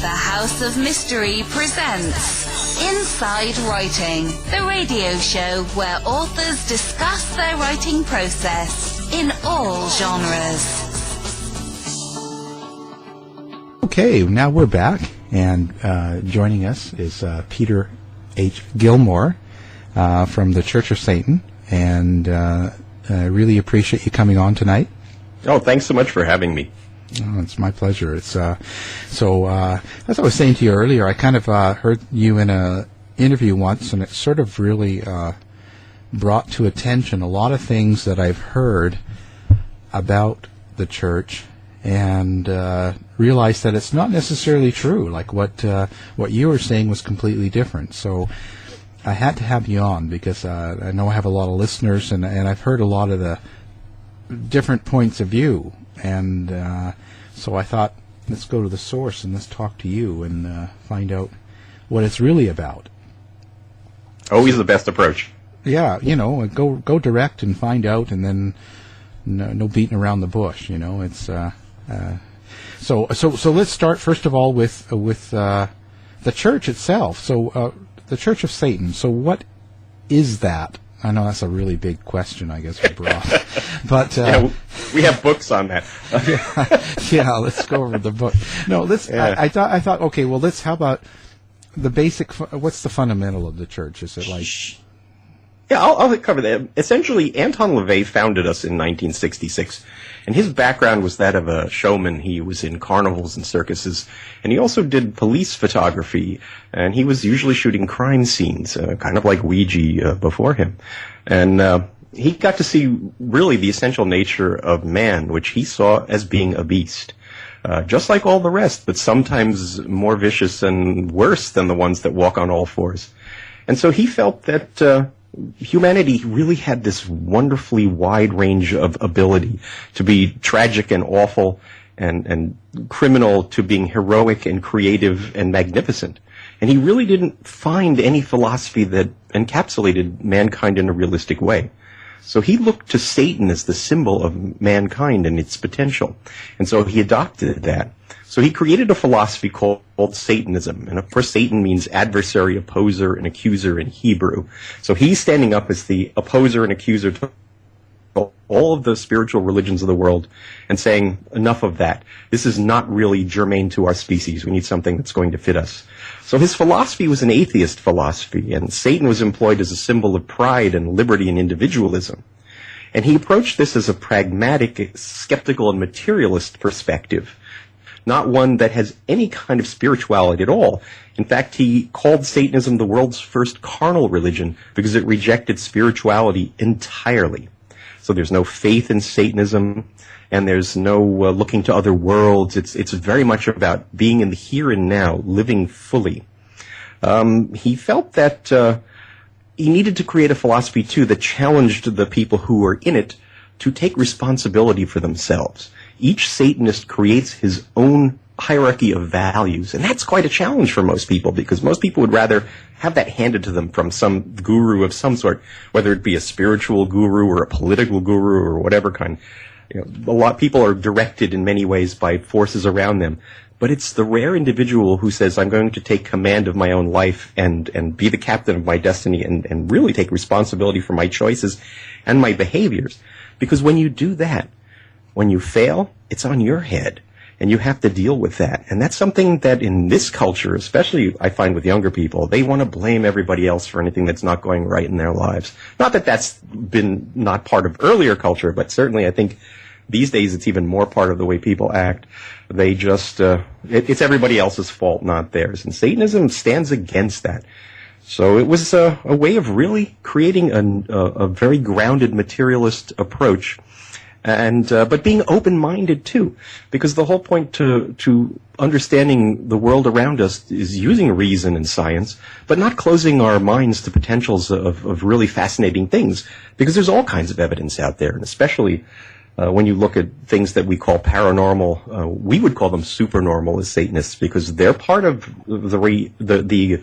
The House of Mystery presents Inside Writing, the radio show where authors discuss their writing process in all genres. Okay, now we're back, and joining us is Peter H. Gilmore from the Church of Satan, and I really appreciate you coming on tonight. Oh, thanks so much for having me. Oh, it's my pleasure. It's as I was saying to you earlier, I kind of heard you in an interview once, and it sort of really brought to attention a lot of things that I've heard about the church, and realized that it's not necessarily true. Like what you were saying was completely different. So I had to have you on because I know I have a lot of listeners, and I've heard a lot of the different points of view. And so I thought, let's go to the source and let's talk to you and find out what it's really about. Always the best approach. Yeah, go direct and find out, and then no beating around the bush. It's so let's start first of all with the church itself. So the Church of Satan. So what is that? I know that's a really big question, I guess, for Broth. But yeah, we have books on that. yeah, let's go over the book. No, let's. Yeah. I thought. Okay, well, let's. How about the basic? What's the fundamental of the church? Is it like? Yeah, I'll cover that. Essentially, Anton LaVey founded us in 1966, and his background was that of a showman. He was in carnivals and circuses, and he also did police photography, and he was usually shooting crime scenes, kind of like Ouija before him. And he got to see really the essential nature of man, which he saw as being a beast. Just like all the rest, but sometimes more vicious and worse than the ones that walk on all fours. And so he felt that humanity really had this wonderfully wide range of ability to be tragic and awful and criminal, to being heroic and creative and magnificent. And he really didn't find any philosophy that encapsulated mankind in a realistic way. So he looked to Satan as the symbol of mankind and its potential. And so he adopted that. So he created a philosophy called Satanism. And of course, Satan means adversary, opposer, and accuser in Hebrew. So he's standing up as the opposer and accuser to all of the spiritual religions of the world and saying, enough of that. This is not really germane to our species. We need something that's going to fit us. So his philosophy was an atheist philosophy, and Satan was employed as a symbol of pride and liberty and individualism. And he approached this as a pragmatic, skeptical, and materialist perspective, not one that has any kind of spirituality at all. In fact, he called Satanism the world's first carnal religion because it rejected spirituality entirely. So there's no faith in Satanism, and there's no looking to other worlds. It's very much about being in the here and now, living fully. He felt that he needed to create a philosophy, too, that challenged the people who were in it to take responsibility for themselves. Each Satanist creates his own hierarchy of values, and that's quite a challenge for most people, because most people would rather have that handed to them from some guru of some sort, whether it be a spiritual guru or a political guru or whatever kind. A lot of people are directed in many ways by forces around them, but it's the rare individual who says, I'm going to take command of my own life and be the captain of my destiny and really take responsibility for my choices and my behaviors. Because when you do that, when you fail, it's on your head, and you have to deal with that. And that's something that in this culture, especially I find with younger people, they want to blame everybody else for anything that's not going right in their lives. Not that that's been not part of earlier culture, but certainly I think these days it's even more part of the way people act. They just, it's everybody else's fault, not theirs. And Satanism stands against that. So it was a way of really creating a very grounded materialist approach. And but being open-minded too, because the whole point to understanding the world around us is using reason and science, but not closing our minds to potentials of really fascinating things, because there's all kinds of evidence out there, and especially when you look at things that we call paranormal, we would call them supernormal as Satanists, because they're part of the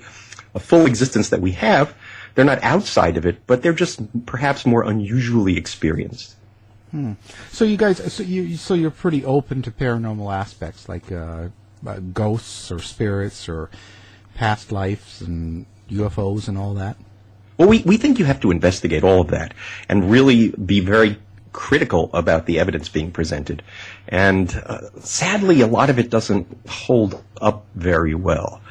full existence that we have. They're not outside of it, but they're just perhaps more unusually experienced. So you guys, so you're pretty open to paranormal aspects, like ghosts or spirits or past lives and UFOs and all that? Well, we think you have to investigate all of that and really be very critical about the evidence being presented. And sadly, a lot of it doesn't hold up very well.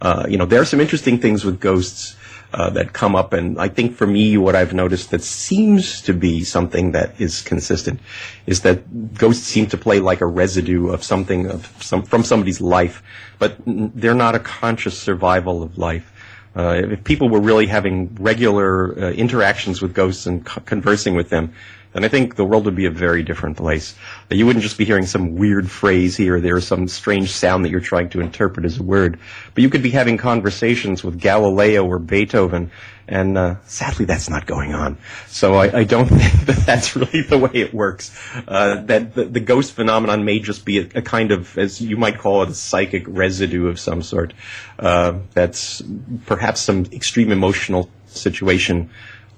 There are some interesting things with ghosts that come up, and I think for me, what I've noticed that seems to be something that is consistent is that ghosts seem to play like a residue of something from somebody's life, but they're not a conscious survival of life. If people were really having regular interactions with ghosts and conversing with them, then I think the world would be a very different place. You wouldn't just be hearing some weird phrase here or there, some strange sound that you're trying to interpret as a word, but you could be having conversations with Galileo or Beethoven, and sadly that's not going on. So I don't think that that's really the way it works. That the ghost phenomenon may just be a kind of, as you might call it, a psychic residue of some sort. That's perhaps some extreme emotional situation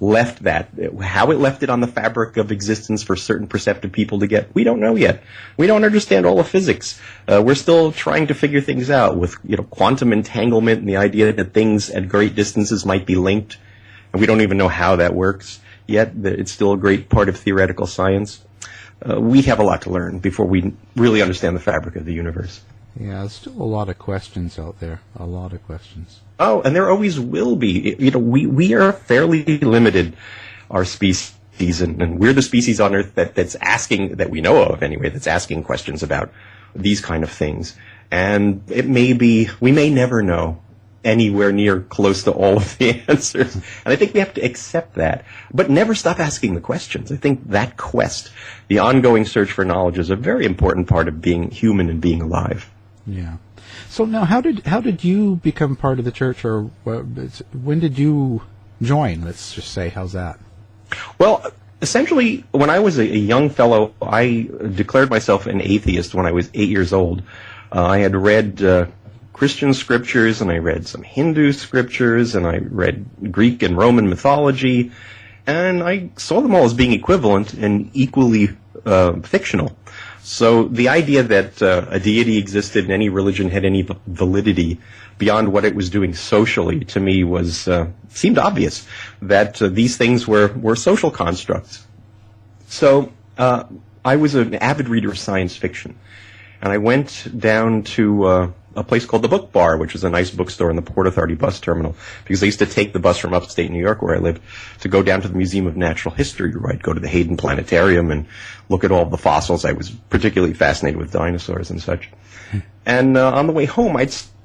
left that. How it left it on the fabric of existence for certain perceptive people to get, we don't know yet. We don't understand all of physics. We're still trying to figure things out with, quantum entanglement and the idea that things at great distances might be linked. And we don't even know how that works yet. It's still a great part of theoretical science. We have a lot to learn before we really understand the fabric of the universe. Yeah, there's still a lot of questions out there. A lot of questions. Oh, and there always will be. We are fairly limited, our species, and we're the species on Earth that's asking, that we know of anyway, that's asking questions about these kind of things. And it may be, we may never know anywhere near close to all of the answers. And I think we have to accept that, but never stop asking the questions. I think that quest, the ongoing search for knowledge, is a very important part of being human and being alive. Yeah. So now, how did you become part of the church, or when did you join? Let's just say, how's that? Well, essentially, when I was a young fellow, I declared myself an atheist when I was 8 years old. I had read Christian scriptures, and I read some Hindu scriptures, and I read Greek and Roman mythology, and I saw them all as being equivalent and equally fictional. So the idea that a deity existed and any religion had any validity beyond what it was doing socially, to me, was seemed obvious, that these things were social constructs. So I was an avid reader of science fiction, and I went down to a place called the Book Bar, which is a nice bookstore in the Port Authority bus terminal, because I used to take the bus from upstate New York, where I lived, to go down to the Museum of Natural History, where I'd go to the Hayden Planetarium and look at all the fossils. I was particularly fascinated with dinosaurs and such. And on the way home,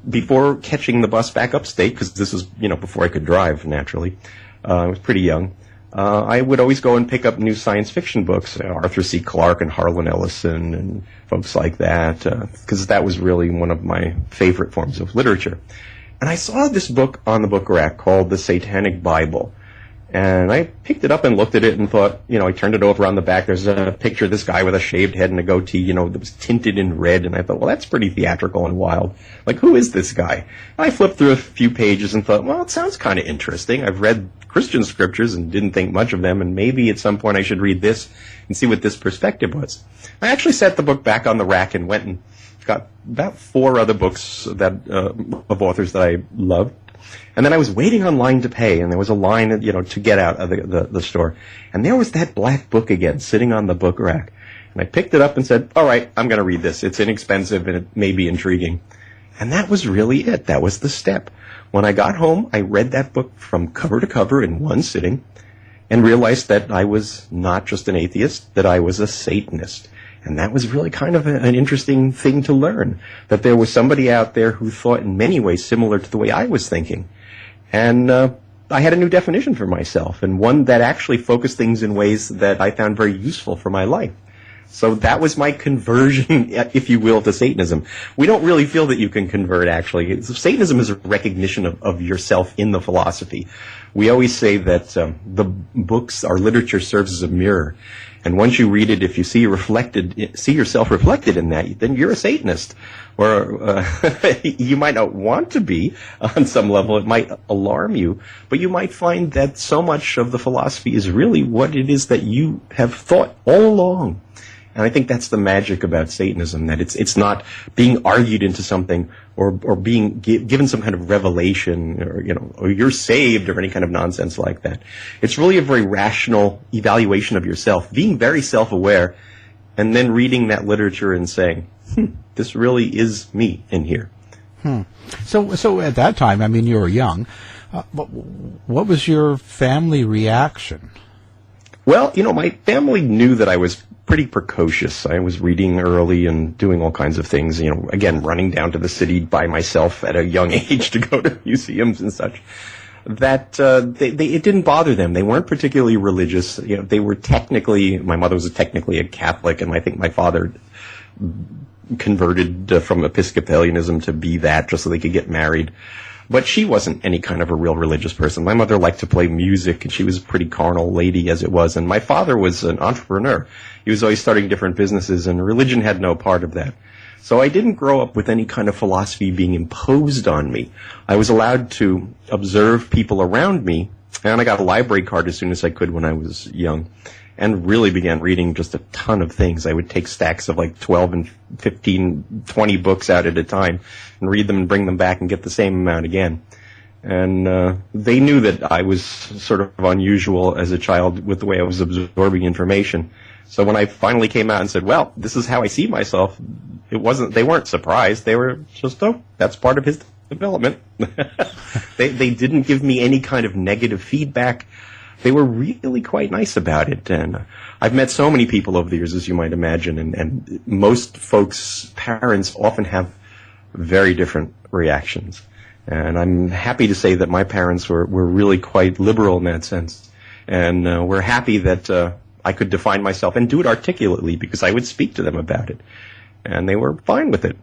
before catching the bus back upstate, because this was, before I could drive, naturally, I was pretty young, I would always go and pick up new science fiction books, Arthur C. Clarke and Harlan Ellison and folks like that, because that was really one of my favorite forms of literature. And I saw this book on the book rack called the Satanic Bible. And I picked it up and looked at it and thought, I turned it over on the back. There's a picture of this guy with a shaved head and a goatee, that was tinted in red. And I thought, well, that's pretty theatrical and wild. Like, who is this guy? And I flipped through a few pages and thought, well, it sounds kind of interesting. I've read Christian scriptures and didn't think much of them, and maybe at some point I should read this and see what this perspective was. I actually set the book back on the rack and went and got about 4 other books that of authors that I loved. And then I was waiting online to pay, and there was a line, to get out of the store. And there was that black book again, sitting on the book rack. And I picked it up and said, all right, I'm going to read this. It's inexpensive, and it may be intriguing. And that was really it. That was the step. When I got home, I read that book from cover to cover in one sitting, and realized that I was not just an atheist, that I was a Satanist. And that was really kind of an interesting thing to learn, that there was somebody out there who thought in many ways similar to the way I was thinking. And I had a new definition for myself, and one that actually focused things in ways that I found very useful for my life. So that was my conversion, if you will, to Satanism. We don't really feel that you can convert, actually. Satanism is a recognition of yourself in the philosophy. We always say that the books, our literature, serves as a mirror. And once you read it, if you see yourself reflected in that, then you're a Satanist. Or you might not want to be on some level. It might alarm you. But you might find that so much of the philosophy is really what it is that you have thought all along. And I think that's the magic about Satanism, that it's not being argued into something or being given some kind of revelation or you're saved or any kind of nonsense like that. It's really a very rational evaluation of yourself, being very self-aware, and then reading that literature and saying, this really is me in here. So at that time, I mean, you were young. What was your family reaction? Well, my family knew that I was pretty precocious. I was reading early and doing all kinds of things, again, running down to the city by myself at a young age to go to museums and such. That it didn't bother them. They weren't particularly religious. They were my mother was technically a Catholic, and I think my father converted from Episcopalianism to be that just so they could get married. But she wasn't any kind of a real religious person. My mother liked to play music, and she was a pretty carnal lady as it was. And my father was an entrepreneur. He was always starting different businesses, and religion had no part of that. So I didn't grow up with any kind of philosophy being imposed on me. I was allowed to observe people around me, and I got a library card as soon as I could when I was young, and really began reading just a ton of things. I would take stacks of like 12 and 15, 20 books out at a time and read them and bring them back and get the same amount again. And they knew that I was sort of unusual as a child with the way I was absorbing information. So when I finally came out and said, well, this is how I see myself, they weren't surprised. They were just, that's part of his development. They didn't give me any kind of negative feedback. They were really quite nice about it. And I've met so many people over the years, as you might imagine, and most folks' parents often have very different reactions. And I'm happy to say that my parents were really quite liberal in that sense. And we're happy that I could define myself and do it articulately because I would speak to them about it. And they were fine with it.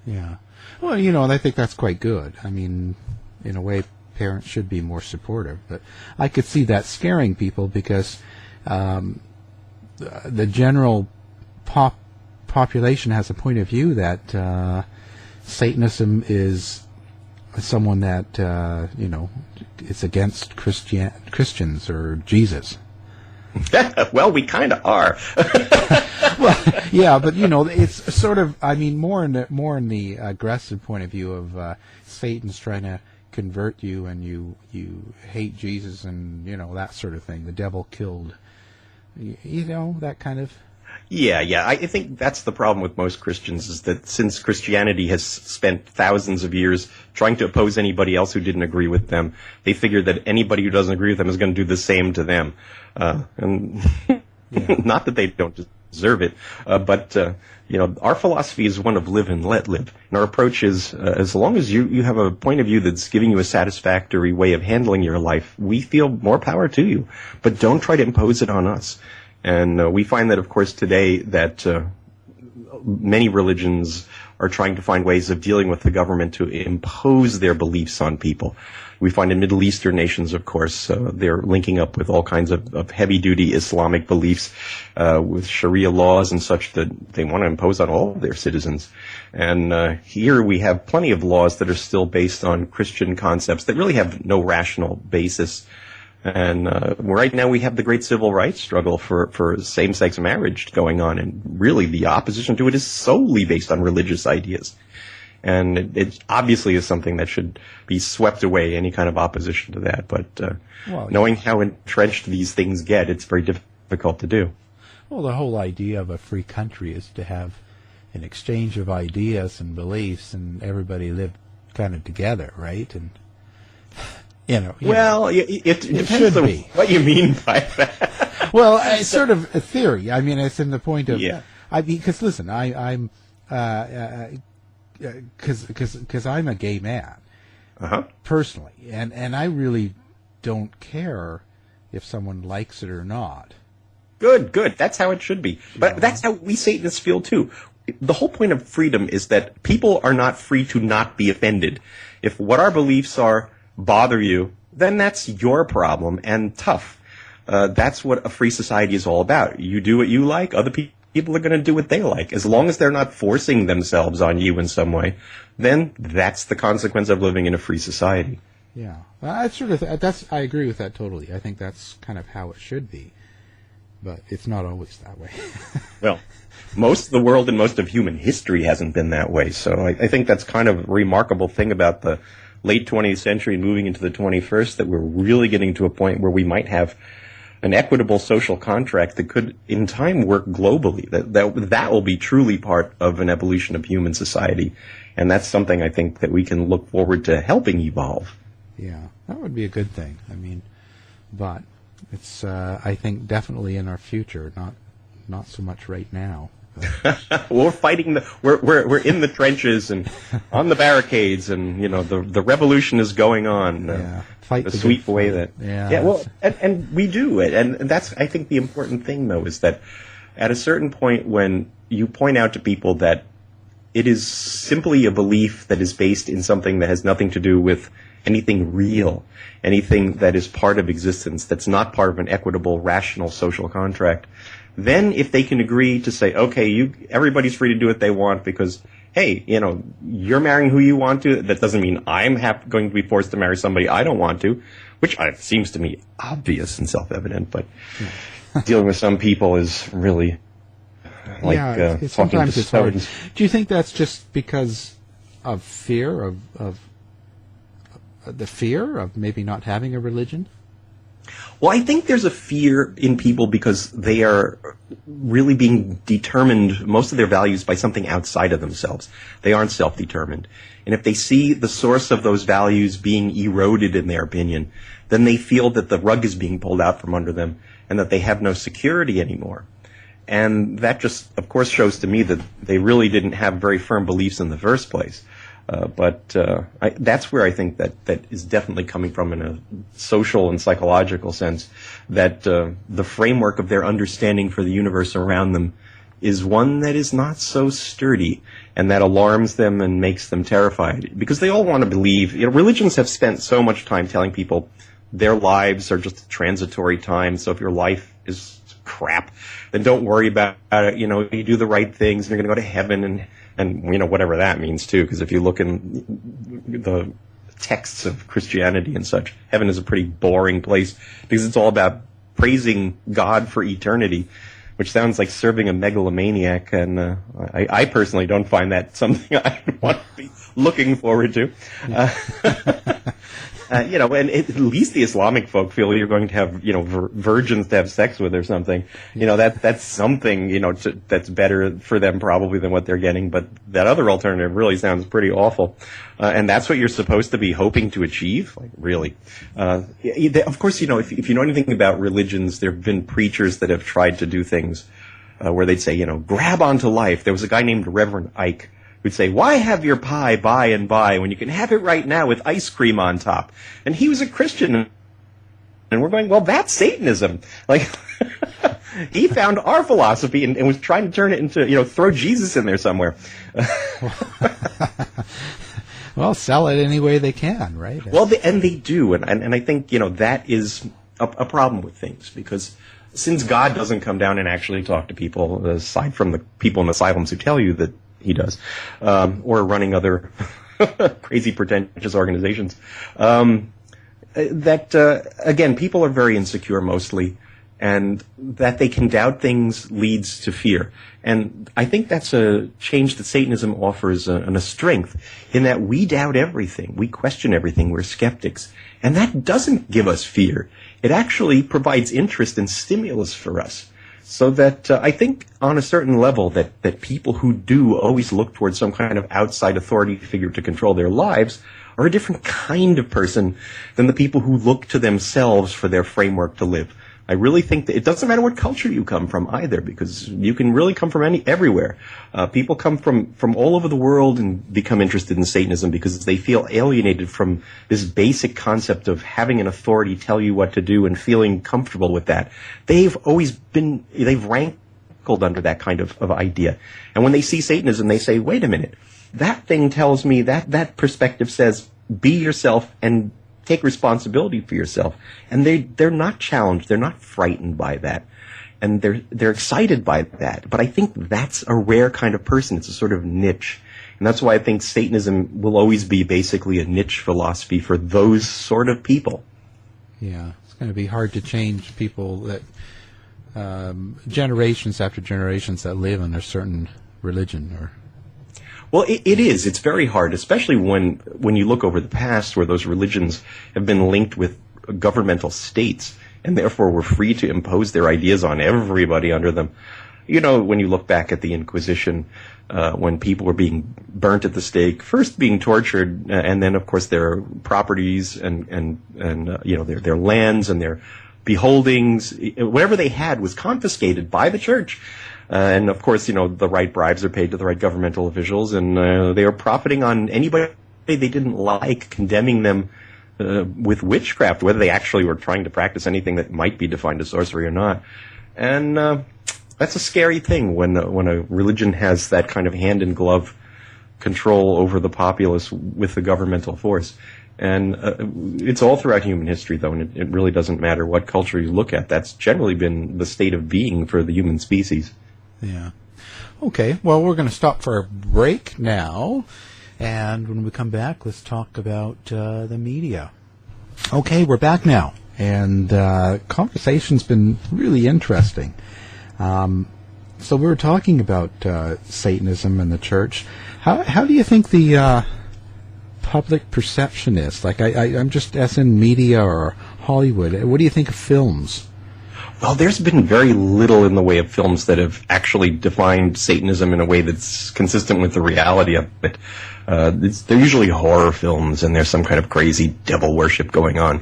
Yeah. Well, and I think that's quite good. I mean, in a way, parents should be more supportive. But I could see that scaring people because the general population has a point of view that Satanism is someone that, it's against Christians or Jesus. Well, we kind of are. Well, yeah, but it's sort of. I mean, more in the aggressive point of view of Satan's trying to convert you, and you hate Jesus, and that sort of thing. The devil killed, that kind of. Yeah. I think that's the problem with most Christians is that since Christianity has spent thousands of years trying to oppose anybody else who didn't agree with them, they figure that anybody who doesn't agree with them is going to do the same to them. And not that they don't deserve it, but our philosophy is one of live and let live. And our approach is, as long as you have a point of view that's giving you a satisfactory way of handling your life, we feel more power to you. But don't try to impose it on us. And we find that, of course, today that many religions are trying to find ways of dealing with the government to impose their beliefs on people. We find in Middle Eastern nations, of course, they're linking up with all kinds of heavy-duty Islamic beliefs with Sharia laws and such that they want to impose on all of their citizens. And here we have plenty of laws that are still based on Christian concepts that really have no rational basis. And right now we have the great civil rights struggle for same-sex marriage going on, and really the opposition to it is solely based on religious ideas. And it obviously is something that should be swept away, any kind of opposition to that. But knowing how entrenched these things get, it's very difficult to do. Well, the whole idea of a free country is to have an exchange of ideas and beliefs, and everybody live kind of together, right? And well, it depends on what you mean by that. Well, it's sort of a theory. I mean, it's in the point of, because listen, I'm because I'm a gay man, personally, and I really don't care if someone likes it or not. Good. That's how it should be. But that's how we Satanists feel too. The whole point of freedom is that people are not free to not be offended. If what our beliefs are bother you, then that's your problem, and tough. That's what a free society is all about. You do what you like, other people are going to do what they like. As long as they're not forcing themselves on you in some way, then that's the consequence of living in a free society. Yeah, I agree with that totally. I think that's kind of how it should be. but it's not always that way. Well, most of the world and most of human history hasn't been that way. So I think that's kind of a remarkable thing about the late 20th century and moving into the 21st, that we're really getting to a point where we might have an equitable social contract that could, in time, work globally. That will be truly part of an evolution of human society. And that's something I think that we can look forward to helping evolve. Yeah, that would be a good thing. I mean, but it's, I think, definitely in our future, not so much right now. We're fighting we're in the trenches and on the barricades, and the revolution is going on. Fight the sweet way that well, and we do it, and that's, I think, the important thing, though, is that at a certain point, when you point out to people that it is simply a belief that is based in something that has nothing to do with anything real, anything that is part of existence, that's not part of an equitable, rational social contract, then if they can agree to say, okay, everybody's free to do what they want because, hey, you're marrying who you want to, that doesn't mean I'm going to be forced to marry somebody I don't want to, which seems to me obvious and self-evident, but dealing with some people is really like sometimes it's hard. Do you think that's just because of fear of the fear of maybe not having a religion? Well, I think there's a fear in people because they are really being determined, most of their values, by something outside of themselves. They aren't self-determined. And if they see the source of those values being eroded, in their opinion, then they feel that the rug is being pulled out from under them and that they have no security anymore. And that just, of course, shows to me that they really didn't have very firm beliefs in the first place. But that's where I think that is definitely coming from, in a social and psychological sense, that the framework of their understanding for the universe around them is one that is not so sturdy, and that alarms them and makes them terrified. Because they all want to believe, religions have spent so much time telling people their lives are just a transitory time, so if your life is crap, then don't worry about it. You do the right things, and you're going to go to heaven, and whatever that means too, because if you look in the texts of Christianity and such, heaven is a pretty boring place because it's all about praising God for eternity, which sounds like serving a megalomaniac, and I personally don't find that something I want to be looking forward to. And at least the Islamic folk feel you're going to have, virgins to have sex with or something. That's something, that's better for them probably than what they're getting. But that other alternative really sounds pretty awful. And that's what you're supposed to be hoping to achieve? Like, really? Of course, if you know anything about religions, there have been preachers that have tried to do things where they'd say, grab onto life. There was a guy named Reverend Ike who'd say, why have your pie by and by when you can have it right now with ice cream on top? And he was a Christian. And we're going, well, that's Satanism. Like, he found our philosophy and was trying to turn it into, throw Jesus in there somewhere. Well, sell it any way they can, right? Well, they do. And I think, that is a problem with things, because since God doesn't come down and actually talk to people, aside from the people in asylums who tell you that he does, or running other crazy, pretentious organizations. Again, people are very insecure mostly, and that they can doubt things leads to fear. And I think that's a change that Satanism offers, and a strength, in that we doubt everything. We question everything. We're skeptics. And that doesn't give us fear. It actually provides interest and stimulus for us. So that I think on a certain level that people who do always look towards some kind of outside authority figure to control their lives are a different kind of person than the people who look to themselves for their framework to live. I really think that it doesn't matter what culture you come from either, because you can really come from everywhere. People come from all over the world and become interested in Satanism because they feel alienated from this basic concept of having an authority tell you what to do and feeling comfortable with that. They've rankled under that kind of idea. And when they see Satanism, they say, wait a minute, that thing tells me that perspective says, be yourself and take responsibility for yourself. And they're not challenged. They're not frightened by that. And they're excited by that. But I think that's a rare kind of person. It's a sort of niche. And that's why I think Satanism will always be basically a niche philosophy for those sort of people. Yeah. It's going to be hard to change people that generations after generations that live in a certain religion. Or well, it is. It's very hard, especially when you look over the past where those religions have been linked with governmental states and therefore were free to impose their ideas on everybody under them. You know, when you look back at the Inquisition, when people were being burnt at the stake, first being tortured, and then, of course, their properties and you know, their lands and their beholdings, whatever they had was confiscated by the church. And, of course, you know, the right bribes are paid to the right governmental officials, and they are profiting on anybody they didn't like, condemning them with witchcraft, whether they actually were trying to practice anything that might be defined as sorcery or not. And that's a scary thing when a religion has that kind of hand-in-glove control over the populace with the governmental force. And it's all throughout human history, though, and it really doesn't matter what culture you look at. That's generally been the state of being for the human species. Yeah. Okay, well, we're going to stop for a break now, and when we come back, let's talk about the media. Okay, we're back now, and conversation's been really interesting. So we were talking about Satanism and the church. How do you think the public perception is? Like, I'm just as in media or Hollywood. What do you think of films? Well, there's been very little in the way of films that have actually defined Satanism in a way that's consistent with the reality of it. They're usually horror films, and there's some kind of crazy devil worship going on,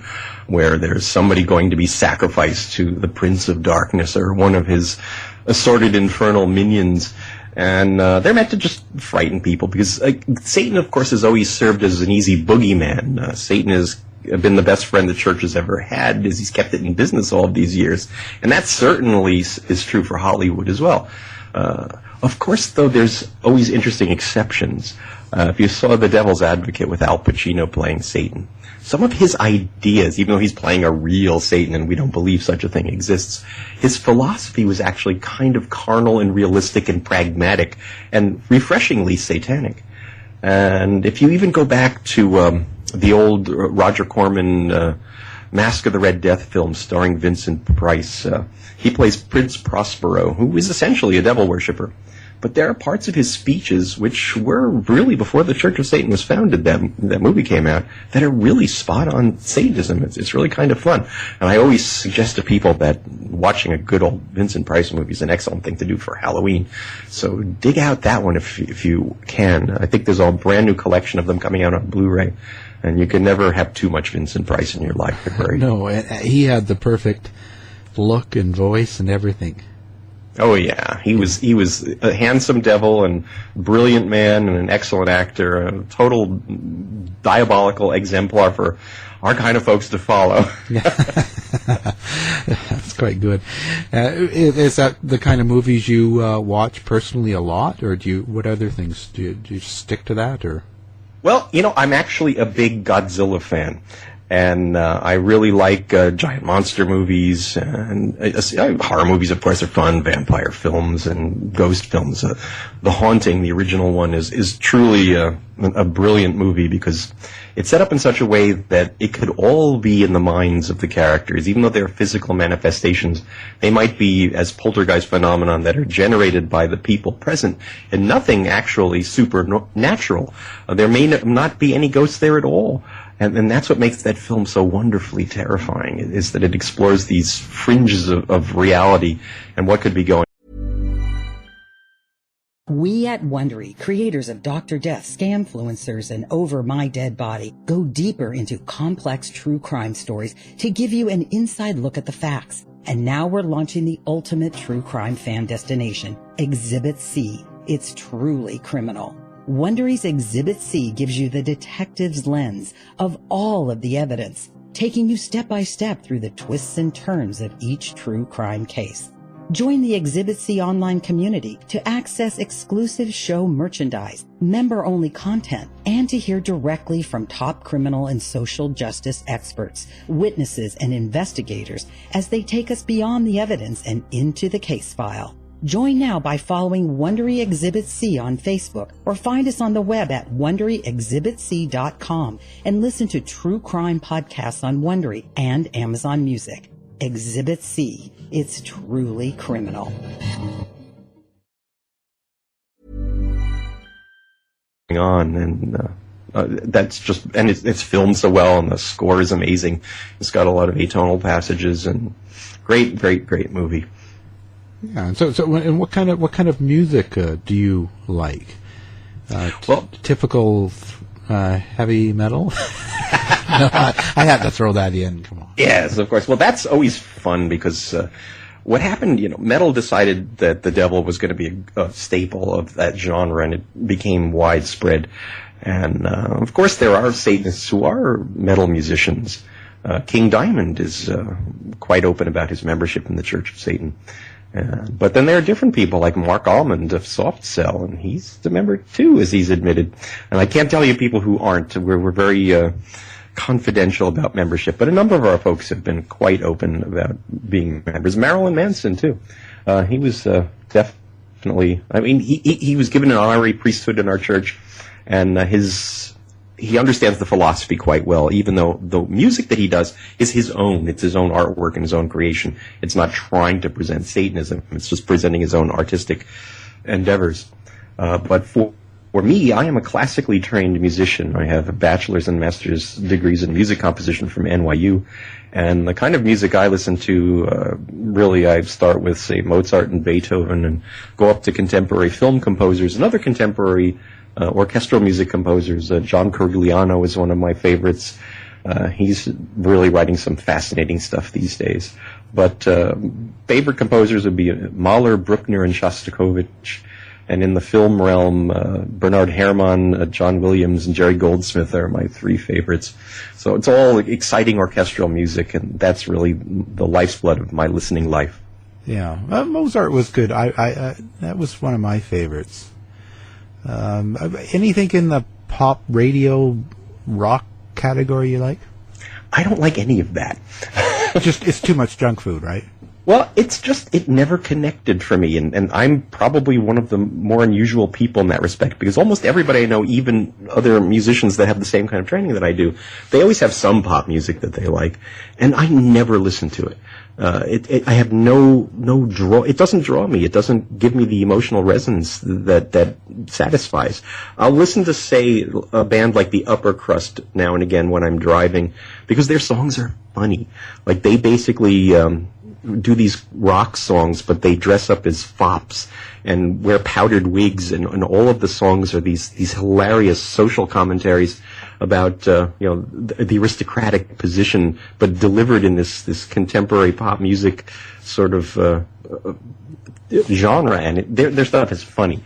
where there's somebody going to be sacrificed to the Prince of Darkness or one of his assorted infernal minions. And they're meant to just frighten people, because Satan, of course, has always served as an easy boogeyman. Satan has been the best friend the church has ever had, as he's kept it in business all of these years. And that certainly is true for Hollywood as well. Of course, though, there's always interesting exceptions. If you saw The Devil's Advocate with Al Pacino playing Satan, some of his ideas, even though he's playing a real Satan and we don't believe such a thing exists, his philosophy was actually kind of carnal and realistic and pragmatic and refreshingly satanic. And if you even go back to the old Roger Corman Mask of the Red Death film starring Vincent Price, he plays Prince Prospero, who is essentially a devil worshipper. But there are parts of his speeches, which were really before the Church of Satan was founded, that movie came out, that are really spot on Satanism. It's really kind of fun. And I always suggest to people that watching a good old Vincent Price movie is an excellent thing to do for Halloween. So dig out that one if you can. I think there's a brand new collection of them coming out on Blu-ray. And you can never have too much Vincent Price in your library. No, he had the perfect look and voice and everything. Oh yeah, he was a handsome devil and brilliant man and an excellent actor, a total diabolical exemplar for our kind of folks to follow. That's quite good. Is that the kind of movies you watch personally a lot, or what other things do you stick to that, or? Well, I'm actually a big Godzilla fan. And I really like giant monster movies, and horror movies, of course, are fun, vampire films and ghost films. The Haunting, the original one, is truly a brilliant movie, because it's set up in such a way that it could all be in the minds of the characters. Even though they're physical manifestations, they might be as poltergeist phenomenon that are generated by the people present, and nothing actually supernatural. There may not be any ghosts there at all. And that's what makes that film so wonderfully terrifying, is that it explores these fringes of reality and what could be going on. We at Wondery, creators of Dr. Death, Scamfluencers, and Over My Dead Body, go deeper into complex true crime stories to give you an inside look at the facts. And now we're launching the ultimate true crime fan destination, Exhibit C. It's truly criminal. Wondery's Exhibit C gives you the detective's lens of all of the evidence, taking you step by step through the twists and turns of each true crime case. Join the Exhibit C online community to access exclusive show merchandise, member-only content, and to hear directly from top criminal and social justice experts, witnesses, and investigators as they take us beyond the evidence and into the case file. Join now by following Wondery Exhibit C on Facebook, or find us on the web at WonderyExhibitC.com and listen to true crime podcasts on Wondery and Amazon Music. Exhibit C. It's truly criminal. On and that's just, and it's filmed so well, and the score is amazing. It's got a lot of atonal passages, and great movie. Yeah. And and what kind of music do you like? Well, typical heavy metal. No, I had to throw that in. Come on. Yes, of course. Well, that's always fun because what happened, metal decided that the devil was going to be a staple of that genre, and it became widespread. And of course, there are Satanists who are metal musicians. King Diamond is quite open about his membership in the Church of Satan. But then there are different people like Mark Almond of Soft Cell, and he's a member too, as he's admitted. And I can't tell you people who aren't. We're very confidential about membership, but a number of our folks have been quite open about being members. Marilyn Manson too. He was definitely. I mean, he was given an honorary priesthood in our church, and he understands the philosophy quite well, even though the music that he does is his own. It's his own artwork and his own creation. It's not trying to present Satanism. It's just presenting his own artistic endeavors. But for me, I am a classically trained musician. I have a bachelor's and master's degrees in music composition from NYU. And the kind of music I listen to, really, I start with, say, Mozart and Beethoven, and go up to contemporary film composers and other contemporary orchestral music composers. John Corigliano is one of my favorites. He's really writing some fascinating stuff these days. But favorite composers would be Mahler, Bruckner, and Shostakovich. And in the film realm, Bernard Herrmann, John Williams, and Jerry Goldsmith are my three favorites. So it's all exciting orchestral music, and that's really the life's blood of my listening life. Yeah, Mozart was good. I that was one of my favorites. Anything in the pop radio rock category you like? I don't like any of that. It's too much junk food, right? Well, it never connected for me, and I'm probably one of the more unusual people in that respect, because almost everybody I know, even other musicians that have the same kind of training that I do, they always have some pop music that they like, and I never listen to it. I have no draw. It doesn't draw me. It doesn't give me the emotional resonance that satisfies. I'll listen to, say, a band like the Upper Crust now and again when I'm driving, because their songs are funny. Like, they basically do these rock songs, but they dress up as fops and wear powdered wigs, and all of the songs are these hilarious social commentaries about the aristocratic position, but delivered in this contemporary pop music sort of genre, and their stuff is funny.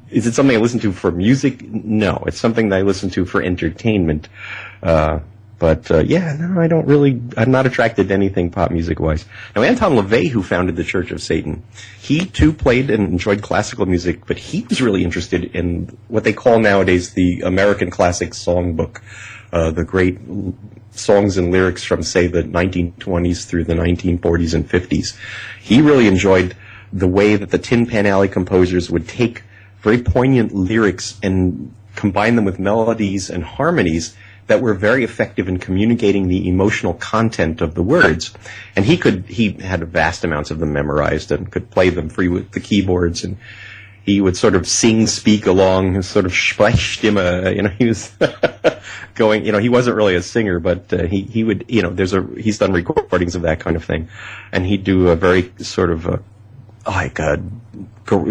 Is it something I listen to for music? No, it's something that I listen to for entertainment. I'm not attracted to anything pop music-wise. Now, Anton LaVey, who founded the Church of Satan, he too played and enjoyed classical music, but he was really interested in what they call nowadays the American Classic Songbook, the great songs and lyrics from, say, the 1920s through the 1940s and 50s. He really enjoyed the way that the Tin Pan Alley composers would take very poignant lyrics and combine them with melodies and harmonies that were very effective in communicating the emotional content of the words. And he had vast amounts of them memorized and could play them free with the keyboards, and he would sort of speak along, his sort of Sprechstimme, he was going, he wasn't really a singer, but he would, he's done recordings of that kind of thing. And he'd do a very sort of like a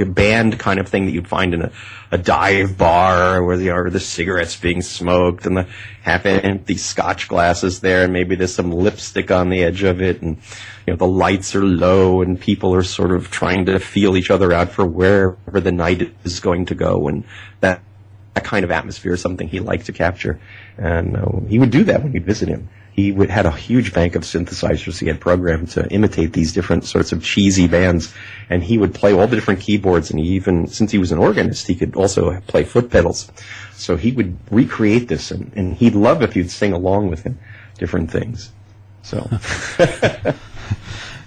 band kind of thing that you'd find in a dive bar where the cigarettes being smoked and the half-empty scotch glasses there, and maybe there's some lipstick on the edge of it, and the lights are low and people are sort of trying to feel each other out for wherever the night is going to go, and that kind of atmosphere is something he liked to capture. And he would do that when you'd visit him. He had a huge bank of synthesizers he had programmed to imitate these different sorts of cheesy bands, and he would play all the different keyboards, and since he was an organist, he could also play foot pedals. So he would recreate this, and he'd love if you'd sing along with him, different things. So.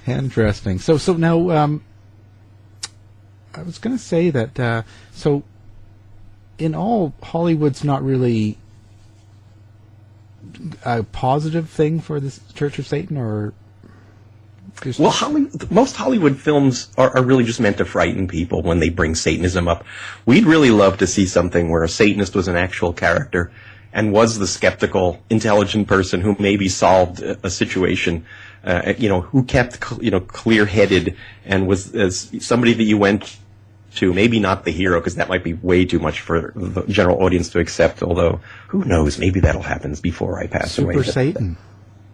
Interesting. So now, I was going to say that, so in all, Hollywood's not really a positive thing for the Church of Satan, or Well, most Hollywood films are really just meant to frighten people when they bring Satanism up. We'd really love to see something where a Satanist was an actual character and was the skeptical, intelligent person who maybe solved a situation, who kept, clear-headed and was somebody that you went to, maybe not the hero, because that might be way too much for the general audience to accept, although, who knows, maybe that'll happen before I pass away. Super Satan.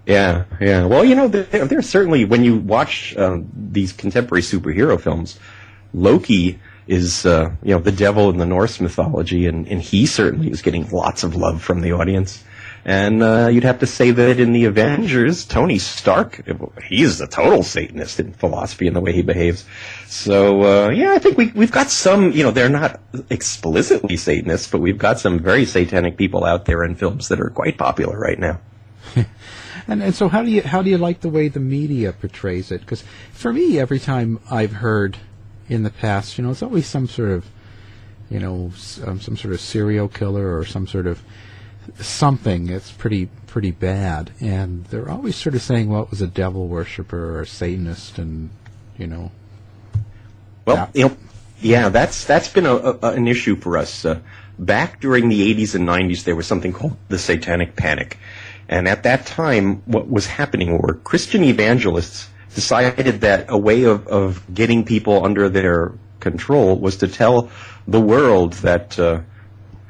Yeah. Well, there's certainly, when you watch these contemporary superhero films, Loki is, the devil in the Norse mythology, and he certainly is getting lots of love from the audience. And you'd have to say that in the Avengers, Tony Stark, he is a total Satanist in philosophy and the way he behaves. So, I think we've got some, they're not explicitly Satanists, but we've got some very satanic people out there in films that are quite popular right now. And so how do you like the way the media portrays it? Because for me, every time I've heard in the past, it's always some sort of, some sort of serial killer or some sort of something that's pretty bad, and they're always sort of saying, well, it was a devil worshiper or a Satanist, and Well, that's been an issue for us. Back during the 80s and 90s, there was something called the Satanic Panic. And at that time, what was happening were Christian evangelists decided that a way of getting people under their control was to tell the world that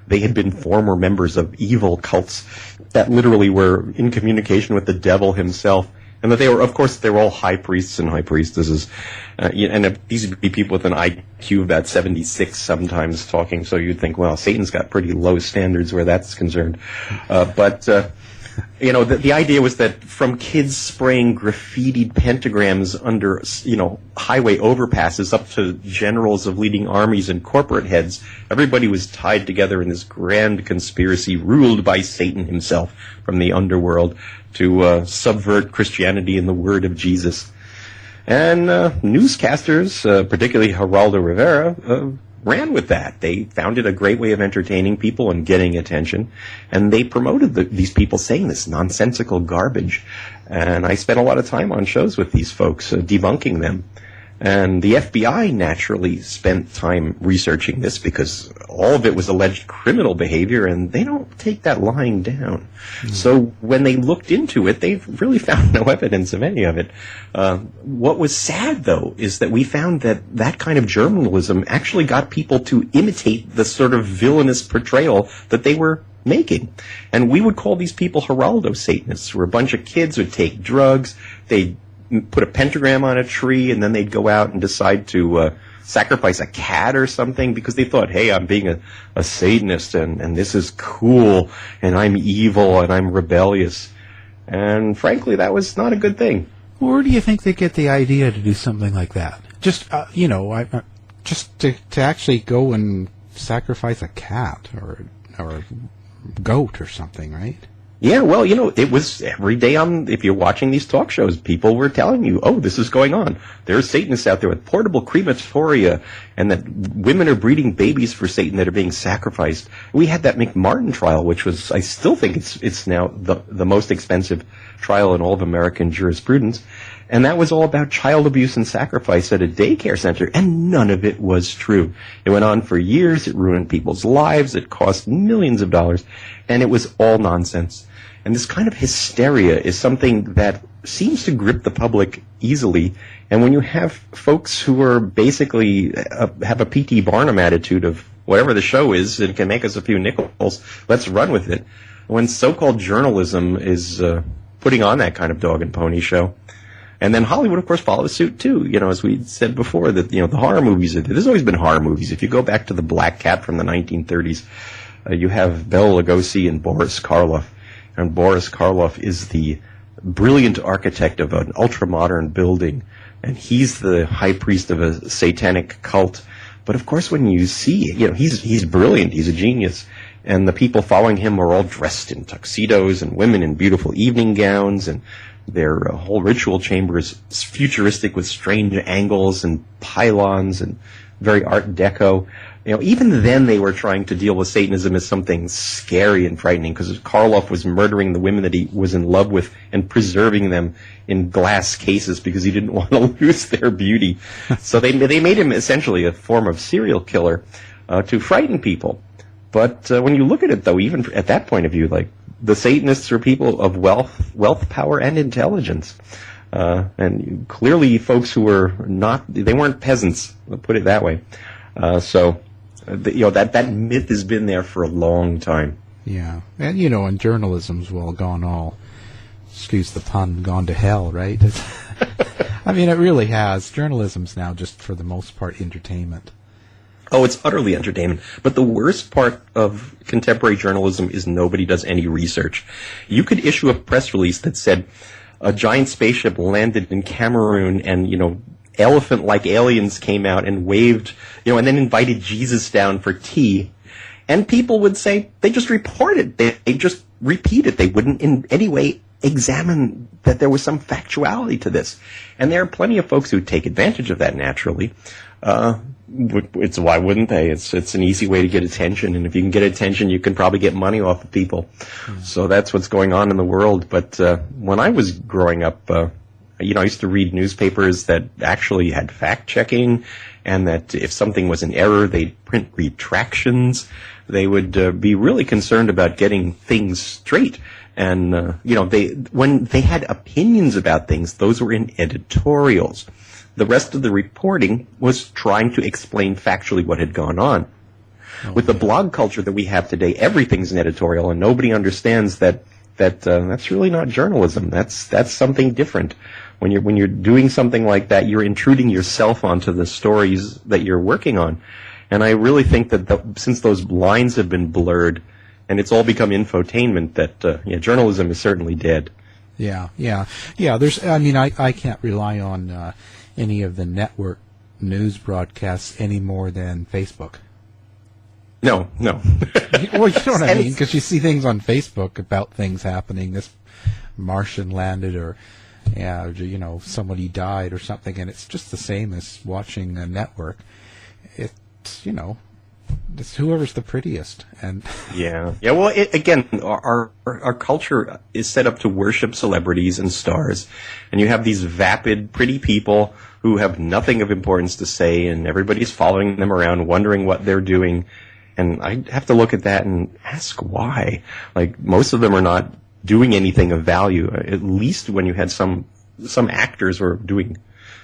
they had been former members of evil cults that literally were in communication with the devil himself. And that they were all high priests and high priestesses. And these would be people with an IQ of about 76 sometimes talking. So you'd think, well, Satan's got pretty low standards where that's concerned. The idea was that from kids spraying graffitied pentagrams under, highway overpasses up to generals of leading armies and corporate heads, everybody was tied together in this grand conspiracy ruled by Satan himself from the underworld to subvert Christianity and the word of Jesus. And newscasters, particularly Geraldo Rivera, ran with that. They found it a great way of entertaining people and getting attention, and they promoted these people saying this nonsensical garbage. And I spent a lot of time on shows with these folks, debunking them. And the FBI naturally spent time researching this because all of it was alleged criminal behavior, and they don't take that lying down. So when they looked into it, they really found no evidence of any of it. What was sad, though, is that we found that kind of journalism actually got people to imitate the sort of villainous portrayal that they were making. And we would call these people Geraldo Satanists, where a bunch of kids would take drugs, they'd put a pentagram on a tree, and then they'd go out and decide to sacrifice a cat or something because they thought, hey, I'm being a Satanist, and this is cool, and I'm evil, and I'm rebellious. And frankly, that was not a good thing. Where do you think they get the idea to do something like that? Just, just to actually go and sacrifice a cat or a goat or something, right? Yeah, well, it was every day if you're watching these talk shows, people were telling you, oh, this is going on. There's Satanists out there with portable crematoria, and that women are breeding babies for Satan that are being sacrificed. We had that McMartin trial, which was, I still think it's now the most expensive trial in all of American jurisprudence. And that was all about child abuse and sacrifice at a daycare center, and none of it was true. It went on for years, it ruined people's lives, it cost millions of dollars, and it was all nonsense. And this kind of hysteria is something that seems to grip the public easily. And when you have folks who are basically have a P.T. Barnum attitude of whatever the show is, it can make us a few nickels, let's run with it. When so-called journalism is putting on that kind of dog and pony show. And then Hollywood, of course, follows suit, too. As we said before, that, the horror movies, there's always been horror movies. If you go back to The Black Cat from the 1930s, you have Bela Lugosi and Boris Karloff. And Boris Karloff is the brilliant architect of an ultra-modern building, and he's the high priest of a satanic cult. But of course, when you see, he's brilliant, he's a genius, and the people following him are all dressed in tuxedos, and women in beautiful evening gowns, and their whole ritual chamber is futuristic with strange angles and pylons and very Art Deco. even then they were trying to deal with Satanism as something scary and frightening, because Karloff was murdering the women that he was in love with and preserving them in glass cases because he didn't want to lose their beauty. So they made him essentially a form of serial killer to frighten people. But when you look at it, though, even at that point of view, like, the Satanists were people of wealth, power, and intelligence. And clearly folks who were they weren't peasants, I'll put it that way. That myth has been there for a long time. Yeah. And, and journalism's gone all, excuse the pun, gone to hell, right? I mean, it really has. Journalism's now just, for the most part, entertainment. Oh, it's utterly entertainment. But the worst part of contemporary journalism is nobody does any research. You could issue a press release that said a giant spaceship landed in Cameroon and, elephant-like aliens came out and waved, and then invited Jesus down for tea. And people would say they just report it. They just repeat it. They wouldn't in any way examine that there was some factuality to this. And there are plenty of folks who take advantage of that naturally. Why wouldn't they? It's an easy way to get attention, and if you can get attention, you can probably get money off of people. So that's what's going on in the world. But when I was growing up, I used to read newspapers that actually had fact-checking, and that if something was an error, they'd print retractions. They would be really concerned about getting things straight. And, when they had opinions about things, those were in editorials. The rest of the reporting was trying to explain factually what had gone on. Okay. With the blog culture that we have today, everything's an editorial, and nobody understands that that's really not journalism. That's something different. When you're doing something like that, you're intruding yourself onto the stories that you're working on. And I really think that since those lines have been blurred and it's all become infotainment, that journalism is certainly dead. Yeah. I can't rely on any of the network news broadcasts any more than Facebook. No. Well, you know what I mean, because you see things on Facebook about things happening. This Martian landed, or somebody died or something, and it's just the same as watching a network. It's it's whoever's the prettiest, and yeah. Well, again, our culture is set up to worship celebrities and stars, and you have these vapid, pretty people who have nothing of importance to say, and everybody's following them around, wondering what they're doing. And I have to look at that and ask why. Like, most of them are not doing anything of value. At least when you had some actors were doing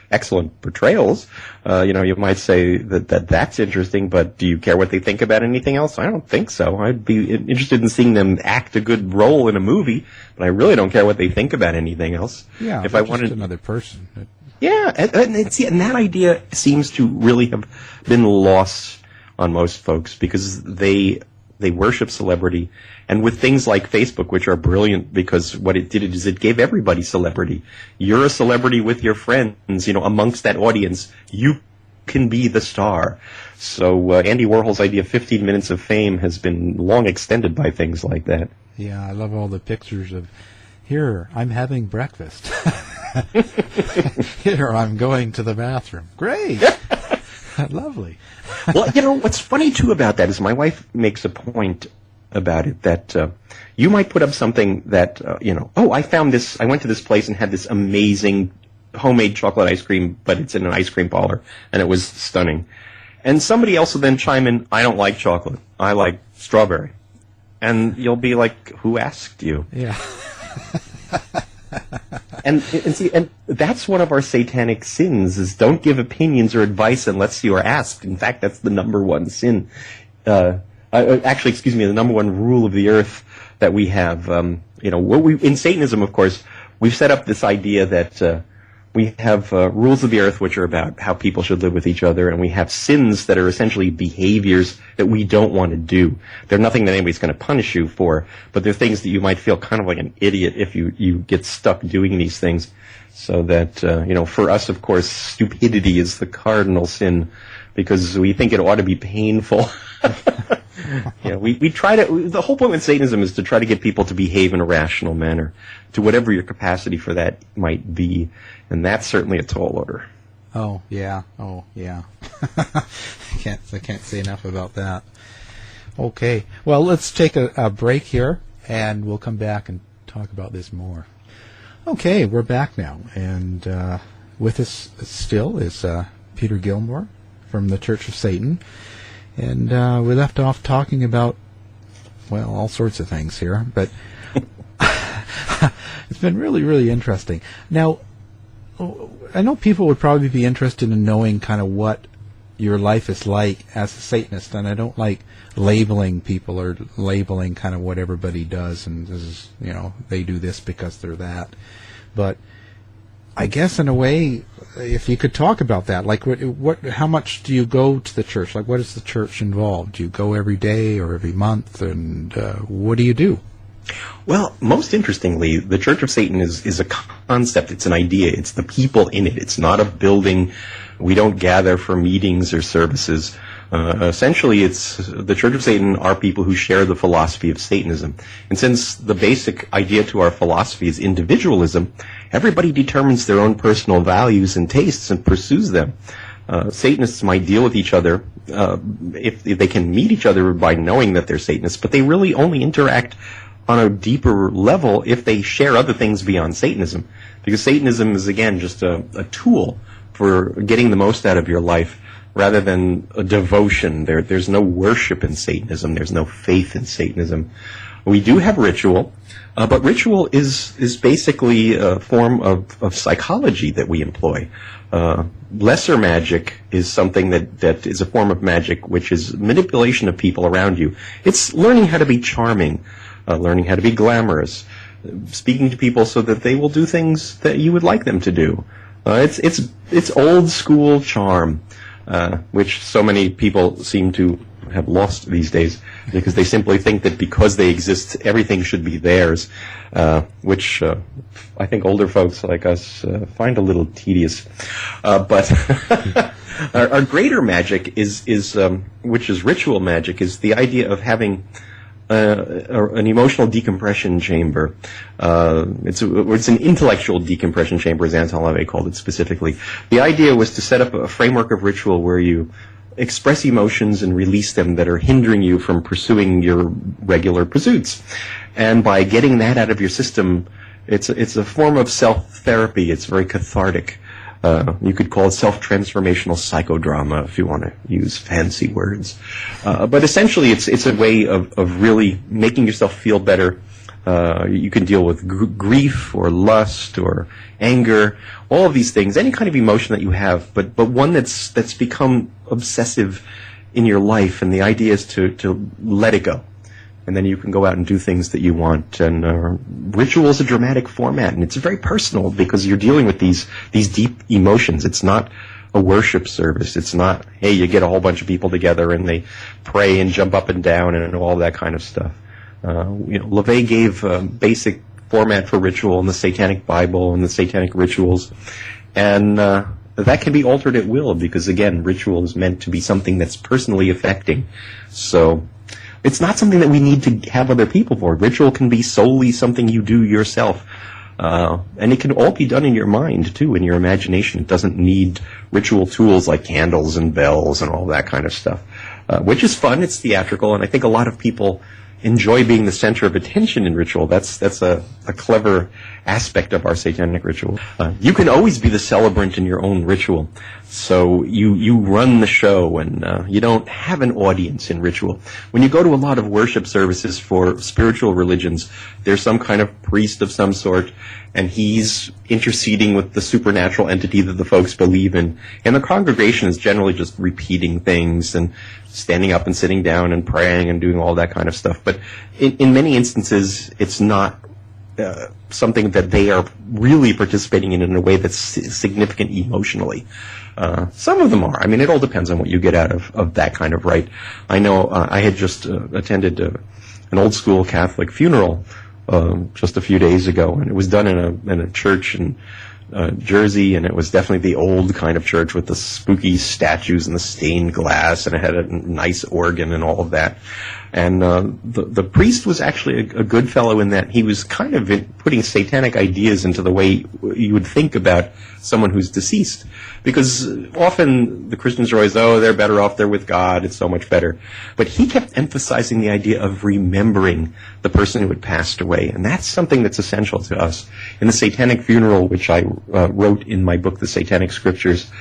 excellent portrayals, you might say that's interesting, but do you care what they think about anything else? I don't think so. I'd be interested in seeing them act a good role in a movie, but I really don't care what they think about anything else. Yeah, if I wanted another person. Yeah, and that idea seems to really have been lost on most folks, because they worship celebrity. And with things like Facebook, which are brilliant, because what it did is it gave everybody celebrity. You're a celebrity with your friends, amongst that audience. You can be the star. So Andy Warhol's idea of 15 minutes of fame has been long extended by things like that. Yeah, I love all the pictures of, here, I'm having breakfast. Here, I'm going to the bathroom. Great. Lovely. Well, what's funny, too, about that is my wife makes a point about it, that you might put up something that, I found this, I went to this place and had this amazing homemade chocolate ice cream, but it's in an ice cream parlor, and it was stunning. And somebody else will then chime in, I don't like chocolate, I like strawberry. And you'll be like, who asked you? Yeah. And that's one of our satanic sins, is don't give opinions or advice unless you are asked. In fact, that's the number one sin. The number one rule of the earth that we have. In Satanism, of course, we've set up this idea that we have rules of the earth, which are about how people should live with each other, and we have sins that are essentially behaviors that we don't want to do. They're nothing that anybody's going to punish you for, but they're things that you might feel kind of like an idiot if you get stuck doing these things. So that, for us, of course, stupidity is the cardinal sin, because we think it ought to be painful. We try to, the whole point with Satanism is to try to get people to behave in a rational manner, to whatever your capacity for that might be, and that's certainly a tall order. Oh yeah. I can't say enough about that. Okay. Well, let's take a break here, and we'll come back and talk about this more. Okay, we're back now, and with us still is Peter Gilmore from the Church of Satan, and we left off talking about, well, all sorts of things here, but it's been really, really interesting. Now, I know people would probably be interested in knowing kind of what your life is like as a Satanist, and I don't like labeling people or labeling kind of what everybody does, and this is, they do this because they're that. But I guess in a way, if you could talk about that, like how much do you go to the church? Like, what is the church involved? Do you go every day or every month, and what do you do? Well, most interestingly, the Church of Satan is a concept. It's an idea. It's the people in it. It's not a building. We don't gather for meetings or services. Essentially, it's the Church of Satan are people who share the philosophy of Satanism. And since the basic idea to our philosophy is individualism, everybody determines their own personal values and tastes and pursues them. Satanists might deal with each other if they can meet each other by knowing that they're Satanists, but they really only interact on a deeper level if they share other things beyond Satanism. Because Satanism is, again, just a tool for getting the most out of your life rather than a devotion. There's no worship in Satanism. There's no faith in Satanism. We do have ritual, but ritual is basically a form of psychology that we employ. Lesser magic is something that is a form of magic, which is manipulation of people around you. It's learning how to be charming, learning how to be glamorous, speaking to people so that they will do things that you would like them to do. It's old school charm, which so many people seem to have lost these days because they simply think that because they exist, everything should be theirs, which I think older folks like us find a little tedious. But our greater magic is which is ritual magic, is the idea of having an emotional decompression chamber. It's an intellectual decompression chamber, as Anton LaVey called it specifically. The idea was to set up a framework of ritual where you express emotions and release them that are hindering you from pursuing your regular pursuits. And by getting that out of your system, it's a form of self-therapy. It's very cathartic. You could call it self-transformational psychodrama if you want to use fancy words. But essentially, it's a way of really making yourself feel better. You can deal with grief or lust or anger, all of these things, any kind of emotion that you have, but one that's become obsessive in your life, and the idea is to let it go. And then you can go out and do things that you want. And ritual is a dramatic format, and it's very personal because you're dealing with these deep emotions. It's not a worship service. It's not, hey, you get a whole bunch of people together and they pray and jump up and down and all that kind of stuff. LaVey gave a basic format for ritual in the Satanic Bible and the Satanic rituals. And that can be altered at will because, again, ritual is meant to be something that's personally affecting. So it's not something that we need to have other people for. Ritual can be solely something you do yourself. And it can all be done in your mind, too, in your imagination. It doesn't need ritual tools like candles and bells and all that kind of stuff, which is fun. It's theatrical, and I think a lot of people enjoy being the center of attention in ritual. That's a clever aspect of our satanic ritual. You can always be the celebrant in your own ritual. So you run the show, and you don't have an audience in ritual. When you go to a lot of worship services for spiritual religions, there's some kind of priest of some sort, and he's interceding with the supernatural entity that the folks believe in. And the congregation is generally just repeating things and standing up and sitting down and praying and doing all that kind of stuff. But in many instances, it's not something that they are really participating in a way that's significant emotionally. Some of them are. I mean, it all depends on what you get out of that kind of rite. I know I had just attended an old school Catholic funeral just a few days ago, and it was done in a church in Jersey, and it was definitely the old kind of church with the spooky statues and the stained glass, and it had a nice organ and all of that. And the priest was actually a good fellow in that he was kind of putting satanic ideas into the way you would think about someone who's deceased. Because often the Christians are always, oh, they're better off, they're with God, it's so much better. But he kept emphasizing the idea of remembering the person who had passed away. And that's something that's essential to us. In the Satanic Funeral, which I wrote in my book, The Satanic Scriptures,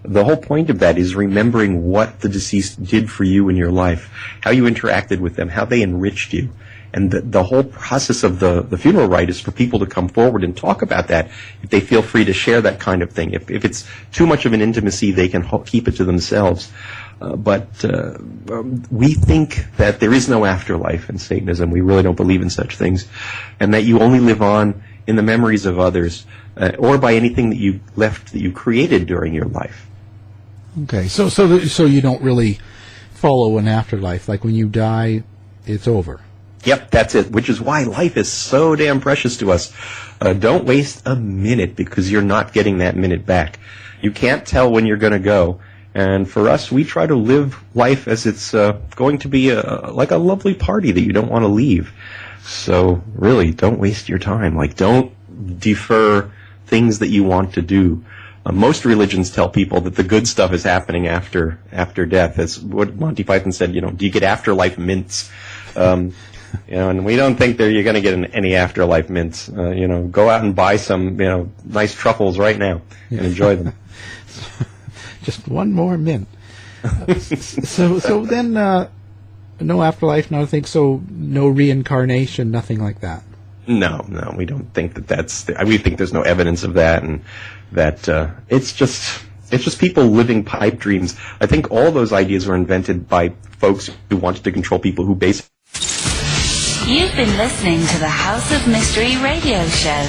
the whole point of that is remembering what the deceased did for you in your life, how you interacted with them, how they enriched you. And the whole process of the funeral rite is for people to come forward and talk about that if they feel free to share that kind of thing. If it's too much of an intimacy, they can keep it to themselves. But we think that there is no afterlife in Satanism. We really don't believe in such things. And that you only live on in the memories of others or by anything that you left, that you created during your life. Okay, so you don't really follow an afterlife. Like when you die, it's over. Yep, that's it, which is why life is so damn precious to us. Don't waste a minute because you're not getting that minute back. You can't tell when you're going to go. And for us, we try to live life as it's going to be like a lovely party that you don't want to leave. So really, don't waste your time. Like, don't defer things that you want to do. Most religions tell people that the good stuff is happening after death. As what Monty Python said, do you get afterlife mints? And we don't think that you're going to get any afterlife mints. Go out and buy some, nice truffles right now and enjoy them. Just one more mint. So then, no afterlife, nothing. So no reincarnation, nothing like that. No, we don't think that's. We think there's no evidence of that, and that it's just people living pipe dreams. I think all those ideas were invented by folks who wanted to control people who basically. You've been listening to the House of Mystery radio show.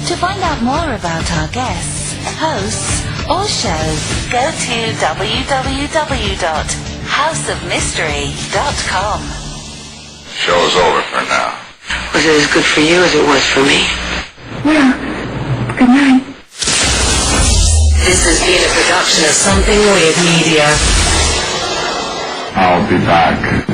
To find out more about our guests, hosts, or shows, go to www.houseofmystery.com. Show's over for now. Was it as good for you as it was for me? Well, good night. This has been a production of Something Weird Media. I'll be back.